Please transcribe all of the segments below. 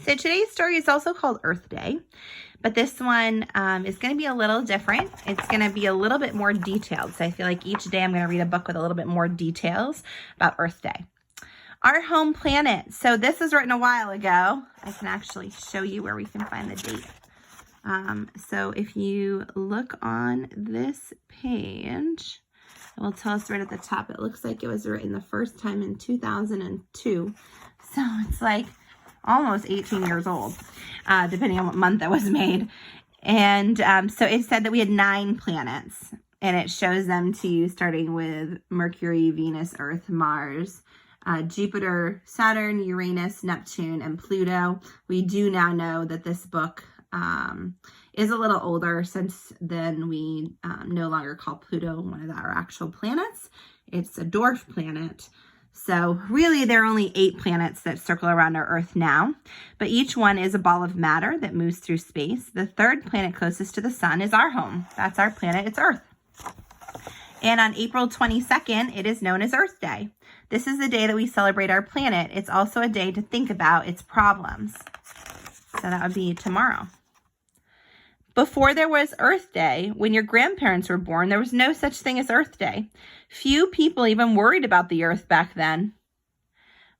So today's story is also called Earth Day, but this one is going to be a little different. It's going to be a little bit more detailed. So I feel like each day I'm going to read a book with a little bit more details about Earth Day. Our home planet. So this was written a while ago. I can actually show you where we can find the date. So if you look on this page, it will tell us right at the top. It looks like it was written the first time in 2002. So it's like almost 18 years old, depending on what month it was made. And so it said that we had 9 planets, and it shows them to you starting with Mercury, Venus, Earth, Mars, Jupiter, Saturn, Uranus, Neptune, and Pluto. We do now know that this book is a little older, since then we no longer call Pluto one of our actual planets. It's a dwarf planet. So really, there are only 8 planets that circle around our Earth now, but each one is a ball of matter that moves through space. The third planet closest to the sun is our home. That's our planet. It's Earth. And on April 22nd, it is known as Earth Day. This is the day that we celebrate our planet. It's also a day to think about its problems. So that would be tomorrow. Before there was Earth Day, when your grandparents were born, there was no such thing as Earth Day. Few people even worried about the Earth back then.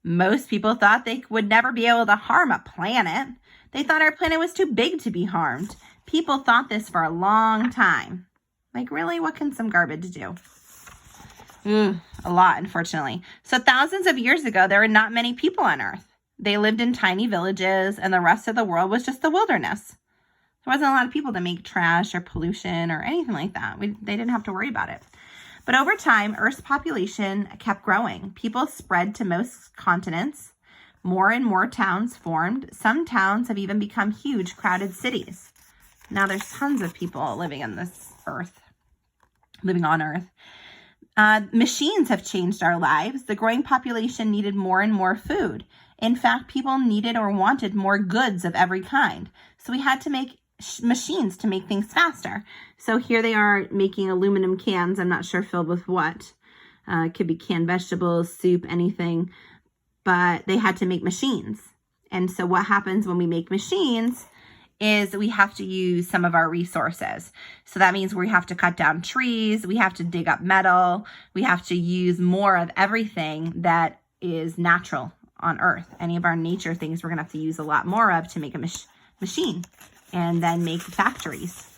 Most people thought they would never be able to harm a planet. They thought our planet was too big to be harmed. People thought this for a long time. Like, really? What can some garbage do? A lot, unfortunately. So thousands of years ago, there were not many people on Earth. They lived in tiny villages, and the rest of the world was just the wilderness. There wasn't a lot of people to make trash or pollution or anything like that. They didn't have to worry about it. But over time, Earth's population kept growing. People spread to most continents. More and more towns formed. Some towns have even become huge, crowded cities. Now there's tons of people living on this Earth, living on Earth. Machines have changed our lives. The growing population needed more and more food. In fact, people needed or wanted more goods of every kind. So we had to make machines to make things faster. So here they are making aluminum cans. I'm not sure filled with what. It could be canned vegetables, soup, anything. But they had to make machines. And so what happens when we make machines is we have to use some of our resources. So that means we have to cut down trees. We have to dig up metal. We have to use more of everything that is natural on Earth. Any of our nature things we're going to have to use a lot more of to make a machine and then make factories.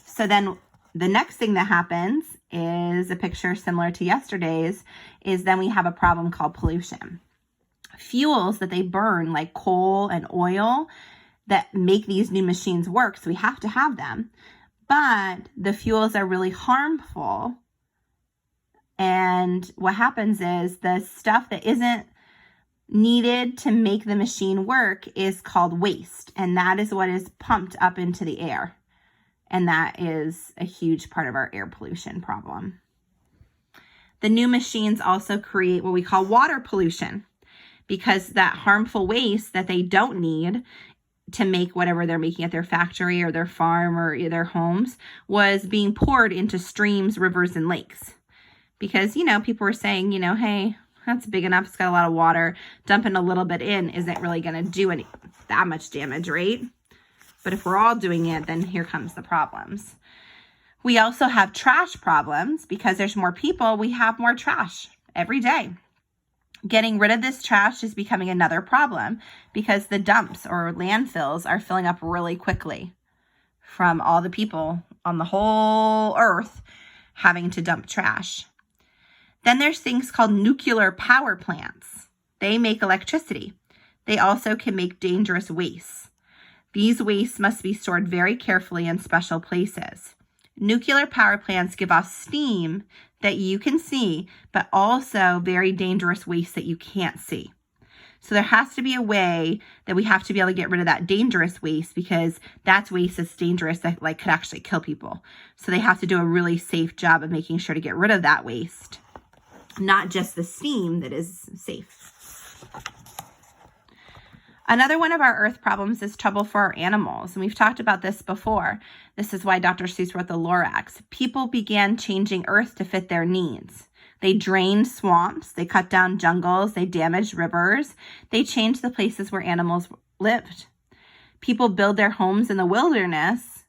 So then the next thing that happens is a picture similar to yesterday's, is then we have a problem called pollution. Fuels that they burn, like coal and oil, that make these new machines work, so we have to have them. But the fuels are really harmful. And what happens is the stuff that isn't needed to make the machine work is called waste, and that is what is pumped up into the air, and that is a huge part of our air pollution problem. The new machines also create what we call water pollution, because that harmful waste that they don't need to make whatever they're making at their factory or their farm or their homes was being poured into streams, rivers, and lakes. Because, people were saying, hey, that's big enough. It's got a lot of water. Dumping a little bit in isn't really going to do that much damage, right? But if we're all doing it, then here comes the problems. We also have trash problems because there's more people. We have more trash every day. Getting rid of this trash is becoming another problem because the dumps or landfills are filling up really quickly from all the people on the whole Earth having to dump trash. Then there's things called nuclear power plants. They make electricity. They also can make dangerous wastes. These wastes must be stored very carefully in special places. Nuclear power plants give off steam that you can see, but also very dangerous waste that you can't see. So there has to be a way that we have to be able to get rid of that dangerous waste, because that's waste that's dangerous that could actually kill people. So they have to do a really safe job of making sure to get rid of that waste, not just the steam that is safe. Another one of our Earth problems is trouble for our animals. And we've talked about this before. This is why Dr. Seuss wrote the Lorax. People began changing Earth to fit their needs. They drained swamps. They cut down jungles. They damaged rivers. They changed the places where animals lived. People build their homes in the wilderness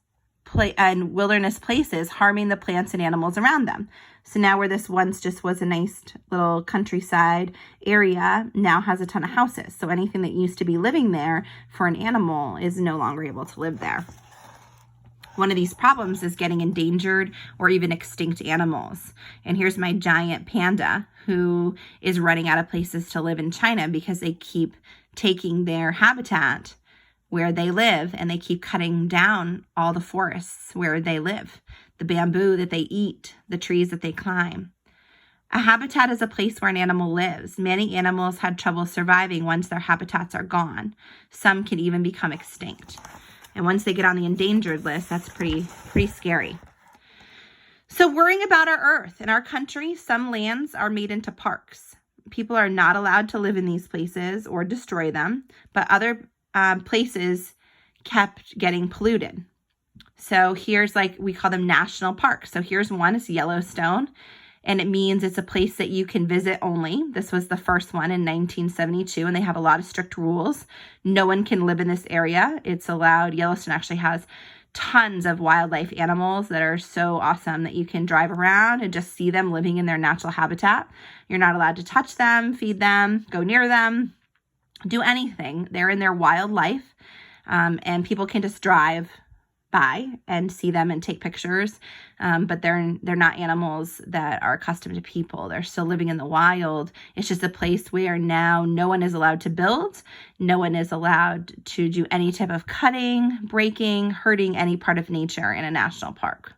and wilderness places, harming the plants and animals around them. So now where this once just was a nice little countryside area now has a ton of houses. So anything that used to be living there for an animal is no longer able to live there. One of these problems is getting endangered or even extinct animals. And here's my giant panda who is running out of places to live in China because they keep taking their habitat where they live and they keep cutting down all the forests where they live, the bamboo that they eat, the trees that they climb. A habitat is a place where an animal lives. Many animals had trouble surviving once their habitats are gone. Some can even become extinct. And once they get on the endangered list, that's pretty scary. So worrying about our earth. In our country, some lands are made into parks. People are not allowed to live in these places or destroy them, but other places kept getting polluted. So here's we call them national parks. So here's one, it's Yellowstone. And it means it's a place that you can visit only. This was the first one in 1972, and they have a lot of strict rules. No one can live in this area. It's allowed. Yellowstone actually has tons of wildlife animals that are so awesome that you can drive around and just see them living in their natural habitat. You're not allowed to touch them, feed them, go near them, do anything. They're in their wildlife, and people can just drive by and see them and take pictures, but they're not animals that are accustomed to people. They're still living in the wild. It's just a place where now no one is allowed to build. No one is allowed to do any type of cutting, breaking, hurting any part of nature in a national park.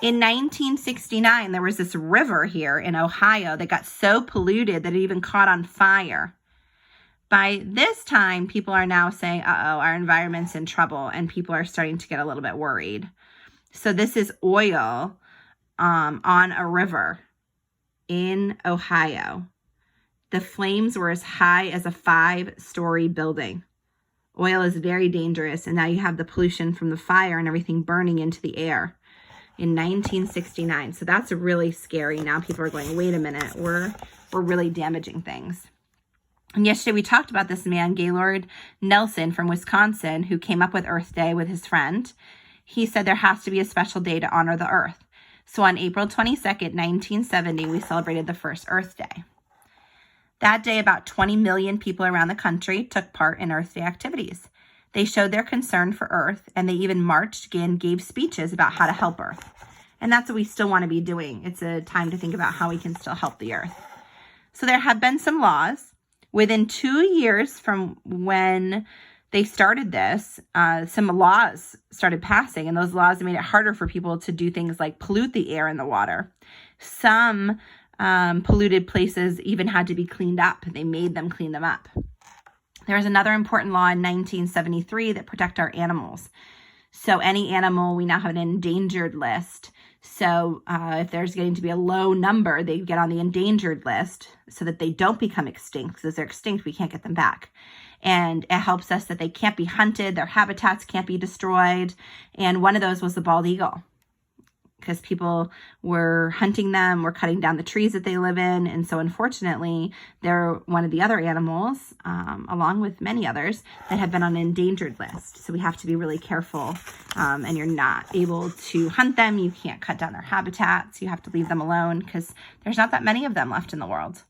In 1969, there was this river here in Ohio that got so polluted that it even caught on fire. By this time, people are now saying, uh-oh, our environment's in trouble, and people are starting to get a little bit worried. So this is oil on a river in Ohio. The flames were as high as a 5-story building. Oil is very dangerous, and now you have the pollution from the fire and everything burning into the air in 1969. So that's really scary. Now people are going, wait a minute, we're really damaging things. And yesterday we talked about this man, Gaylord Nelson from Wisconsin, who came up with Earth Day with his friend. He said there has to be a special day to honor the earth. So on April 22nd, 1970, we celebrated the first Earth Day. That day, about 20 million people around the country took part in Earth Day activities. They showed their concern for Earth, and they even marched and gave speeches about how to help Earth. And that's what we still want to be doing. It's a time to think about how we can still help the earth. So there have been some laws. Within 2 years from when they started this, some laws started passing, and those laws made it harder for people to do things like pollute the air and the water. Some polluted places even had to be cleaned up. They made them clean them up. There was another important law in 1973 that protect our animals. So any animal, we now have an endangered list. So if there's getting to be a low number, they get on the endangered list so that they don't become extinct. Because if they're extinct, we can't get them back. And it helps us that they can't be hunted, their habitats can't be destroyed. And one of those was the bald eagle, because people were hunting them, were cutting down the trees that they live in. And so unfortunately, they're one of the other animals, along with many others, that have been on an endangered list. So we have to be really careful, and you're not able to hunt them. You can't cut down their habitats. You have to leave them alone because there's not that many of them left in the world.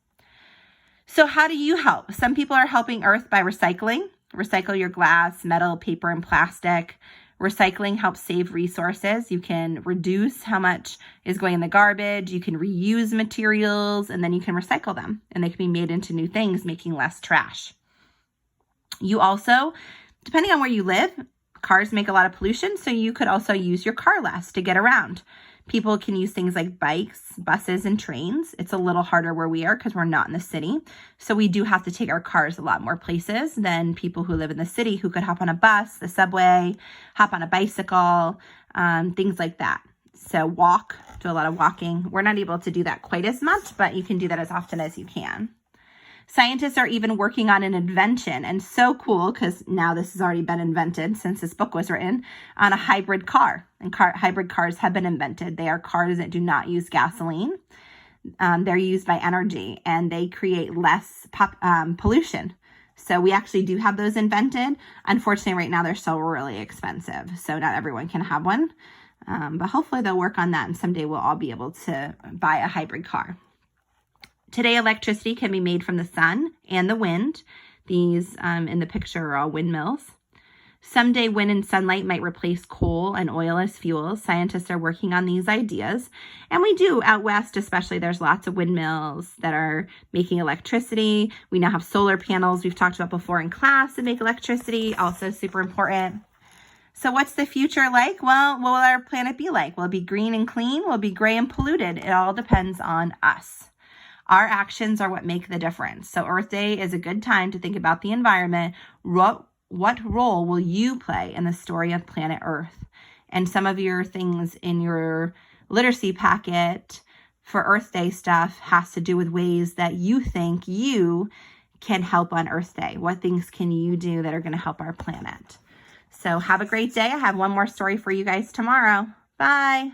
So how do you help? Some people are helping Earth by recycling. Recycle your glass, metal, paper, and plastic. Recycling helps save resources. You can reduce how much is going in the garbage. You can reuse materials, and then you can recycle them, and they can be made into new things, making less trash. You also, depending on where you live, cars make a lot of pollution, so you could also use your car less to get around. People can use things like bikes, buses, and trains. It's a little harder where we are because we're not in the city. So we do have to take our cars a lot more places than people who live in the city who could hop on a bus, the subway, hop on a bicycle, things like that. So walk, do a lot of walking. We're not able to do that quite as much, but you can do that as often as you can. Scientists are even working on an invention, and so cool because now this has already been invented since this book was written, on a hybrid car. And hybrid cars have been invented. They are cars that do not use gasoline. They're used by energy, and they create less pollution So we actually do have those invented. Unfortunately, right now they're still really expensive, so not everyone can have one. But hopefully they'll work on that, and someday we'll all be able to buy a hybrid car. Today, electricity can be made from the sun and the wind. These in the picture are all windmills. Someday, wind and sunlight might replace coal and oil as fuels. Scientists are working on these ideas. And we do, out west especially, there's lots of windmills that are making electricity. We now have solar panels we've talked about before in class that make electricity, also super important. So what's the future like? Well, what will our planet be like? Will it be green and clean? Will it be gray and polluted? It all depends on us. Our actions are what make the difference. So Earth Day is a good time to think about the environment. What role will you play in the story of planet Earth? And some of your things in your literacy packet for Earth Day stuff has to do with ways that you think you can help on Earth Day. What things can you do that are going to help our planet? So have a great day. I have one more story for you guys tomorrow. Bye.